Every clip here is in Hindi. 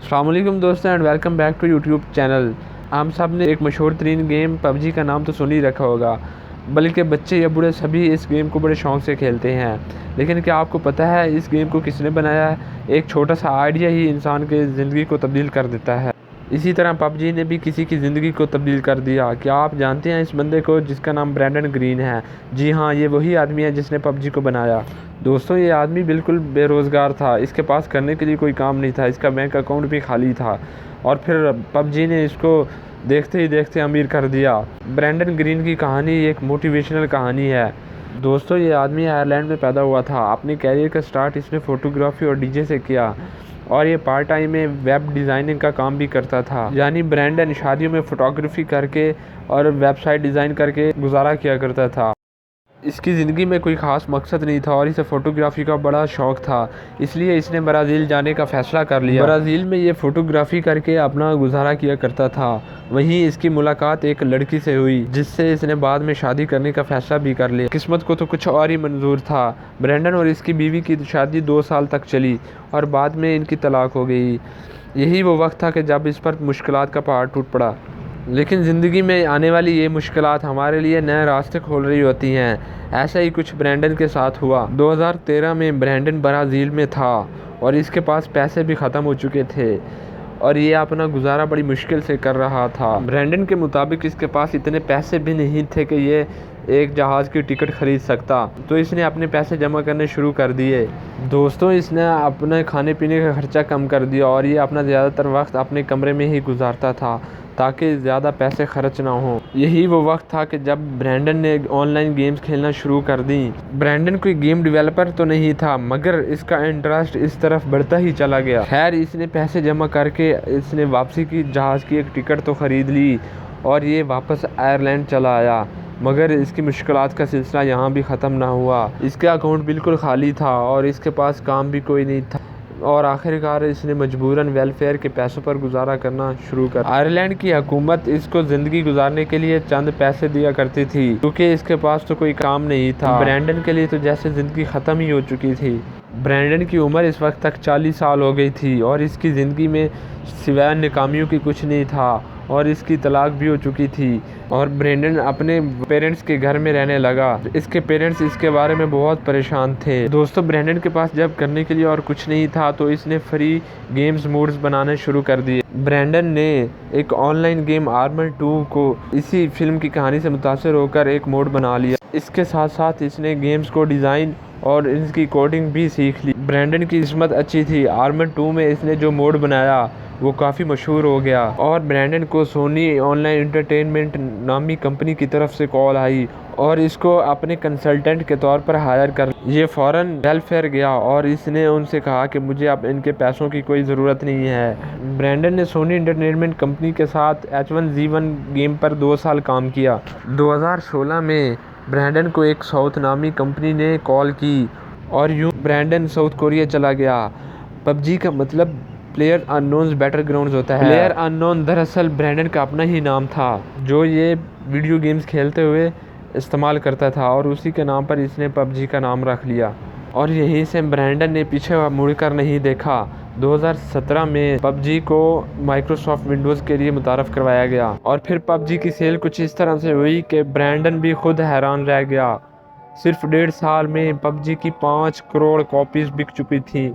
अस्सलाम वालेकुम दोस्तों and welcome back to YouTube channel. हम सब ने एक मशहूर तरीन गेम पबजी का नाम तो सुन ही रखा होगा, बल्कि बच्चे या बूढ़े सभी इस गेम को बड़े शौक़ से खेलते हैं। लेकिन क्या आपको पता है इस गेम को किसने बनाया है? एक छोटा सा आइडिया ही इंसान की ज़िंदगी को तब्दील कर देता है। इसी तरह पबजी ने भी किसी की ज़िंदगी को तब्दील कर दिया। क्या आप जानते हैं इस बंदे को जिसका नाम ब्रैंडन ग्रीन है? जी हाँ, ये वही आदमी है जिसने पबजी को बनाया। दोस्तों, ये आदमी बिल्कुल बेरोज़गार था, इसके पास करने के लिए कोई काम नहीं था, इसका बैंक अकाउंट भी खाली था और फिर पबजी ने इसको देखते ही देखते अमीर कर दिया। ब्रैंडन ग्रीन की कहानी एक मोटिवेशनल कहानी है। दोस्तों, ये आदमी आयरलैंड में पैदा हुआ था। अपने कैरियर का स्टार्ट इसने फ़ोटोग्राफी और डीजे से किया और ये पार्ट टाइम में वेब डिज़ाइनिंग का काम भी करता था। यानी ब्रैंडन शादियों में फ़ोटोग्राफी करके और वेबसाइट डिज़ाइन करके गुजारा किया करता था। इसकी ज़िंदगी में कोई ख़ास मकसद नहीं था और इसे फ़ोटोग्राफ़ी का बड़ा शौक़ था, इसलिए इसने ब्राज़ील जाने का फ़ैसला कर लिया। ब्राज़ील में ये फ़ोटोग्राफ़ी करके अपना गुजारा किया करता था। वहीं इसकी मुलाकात एक लड़की से हुई जिससे इसने बाद में शादी करने का फ़ैसला भी कर लिया। किस्मत को तो कुछ और ही मंजूर था। ब्रैंडन और इसकी बीवी की शादी 2 साल तक चली और बाद में इनकी तलाक हो गई। यही वो वक्त था कि जब इस पर मुश्किलात का पहाड़ टूट पड़ा। लेकिन ज़िंदगी में आने वाली ये मुश्किलात हमारे लिए नए रास्ते खोल रही होती हैं। ऐसा ही कुछ ब्रैंडन के साथ हुआ। 2013 में ब्रैंडन ब्राज़ील में था और इसके पास पैसे भी ख़त्म हो चुके थे और ये अपना गुजारा बड़ी मुश्किल से कर रहा था। ब्रैंडन के मुताबिक इसके पास इतने पैसे भी नहीं थे कि ये एक जहाज़ की टिकट ख़रीद सकता, तो इसने अपने पैसे जमा करने शुरू कर दिए। दोस्तों, इसने अपने खाने पीने का ख़र्चा कम कर दिया और ये अपना ज़्यादातर वक्त अपने कमरे में ही गुजारता था ताकि ज़्यादा पैसे खर्च ना हो। यही वो वक्त था कि जब ब्रैंडन ने ऑनलाइन गेम्स खेलना शुरू कर दी। ब्रैंडन कोई गेम डेवलपर तो नहीं था, मगर इसका इंटरेस्ट इस तरफ बढ़ता ही चला गया। खैर, इसने पैसे जमा करके इसने वापसी की जहाज़ की एक टिकट तो ख़रीद ली और ये वापस आयरलैंड चला आया। मगर इसकी मुश्किलात का सिलसिला यहाँ भी ख़त्म ना हुआ। इसका अकाउंट बिल्कुल खाली था और इसके पास काम भी कोई नहीं था और आखिरकार इसने मजबूरन वेलफेयर के पैसों पर गुजारा करना शुरू कर। आयरलैंड की हुकूमत इसको ज़िंदगी गुजारने के लिए चंद पैसे दिया करती थी क्योंकि इसके पास तो कोई काम नहीं था। ब्रैंडन के लिए तो जैसे ज़िंदगी ख़त्म ही हो चुकी थी। ब्रैंडन की उम्र इस वक्त तक 40 साल हो गई थी और इसकी ज़िंदगी में सिवाय नाकामियों की कुछ नहीं था और इसकी तलाक भी हो चुकी थी और ब्रैंडन अपने पेरेंट्स के घर में रहने लगा। इसके पेरेंट्स इसके बारे में बहुत परेशान थे। दोस्तों, ब्रैंडन के पास जब करने के लिए और कुछ नहीं था तो इसने फ्री गेम्स मोड्स बनाने शुरू कर दिए। ब्रैंडन ने एक ऑनलाइन गेम आर्मर 2 को इसी फिल्म की कहानी से मुतासिर होकर एक मोड बना लिया। इसके साथ साथ इसने गेम्स को डिज़ाइन और इसकी कोडिंग भी सीख ली। ब्रैंडन की किस्मत अच्छी थी। आर्मर 2 में इसने जो मोड बनाया वो काफ़ी मशहूर हो गया और ब्रैंडन को सोनी ऑनलाइन एंटरटेनमेंट नामी कंपनी की तरफ से कॉल आई और इसको अपने कंसल्टेंट के तौर पर हायर कर। ये फ़ौरन वेलफेयर गया और इसने उनसे कहा कि मुझे अब इनके पैसों की कोई ज़रूरत नहीं है। ब्रैंडन ने सोनी एंटरटेनमेंट कंपनी के साथ H1Z1 गेम पर 2 साल काम किया। 2016 में ब्रैंडन को एक साउथ नामी कंपनी ने कॉल की और यूँ ब्रैंडन साउथ कोरिया चला गया। पबजी का मतलब प्लेयर अननोन्स बैटरग्राउंड्स होता है। प्लेयर अननोन दरअसल ब्रैंडन का अपना ही नाम था जो ये वीडियो गेम्स खेलते हुए इस्तेमाल करता था और उसी के नाम पर इसने पबजी का नाम रख लिया और यहीं से ब्रैंडन ने पीछे मुड़कर नहीं देखा। 2017 में पबजी को माइक्रोसॉफ्ट विंडोज़ के लिए मुतारफ़ करवाया गया और फिर पबजी की सेल कुछ इस तरह से हुई कि ब्रैंडन भी खुद हैरान रह गया। सिर्फ 1.5 साल में पबजी की 5 करोड़ कॉपीज़ बिक चुकी थी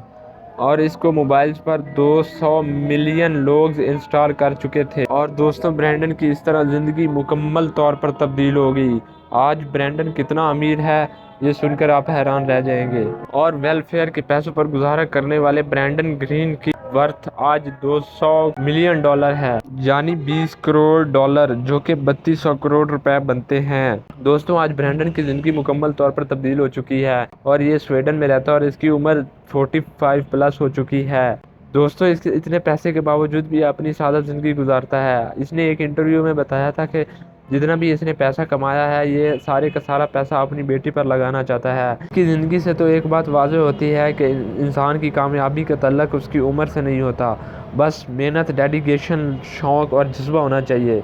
और इसको मोबाइल्स पर 200 मिलियन लोग इंस्टॉल कर चुके थे। और दोस्तों, ब्रैंडन की इस तरह ज़िंदगी मुकम्मल तौर पर तब्दील हो गई। आज ब्रैंडन कितना अमीर है ये सुनकर आप हैरान रह जाएंगे। और वेलफेयर के पैसों पर गुजारा करने वाले ब्रैंडन ग्रीन की वर्थ आज 200 मिलियन डॉलर है, यानी 20 करोड़ डॉलर, जो कि 3200 करोड़ रुपए बनते हैं। दोस्तों, आज ब्रैंडन की ज़िंदगी मुकम्मल तौर पर तब्दील हो चुकी है और ये स्वीडन में रहता है और इसकी उम्र 45 प्लस हो चुकी है। दोस्तों, इसके इतने पैसे के बावजूद भी अपनी सादा ज़िंदगी गुजारता है। इसने एक इंटरव्यू में बताया था कि जितना भी इसने पैसा कमाया है ये सारे का सारा पैसा अपनी बेटी पर लगाना चाहता है। इसकी ज़िंदगी से तो एक बात वाज़ेह होती है कि इंसान की कामयाबी का तल्लक उसकी उम्र से नहीं होता, बस मेहनत, डेडिकेशन, शौक़ और जज्बा होना चाहिए।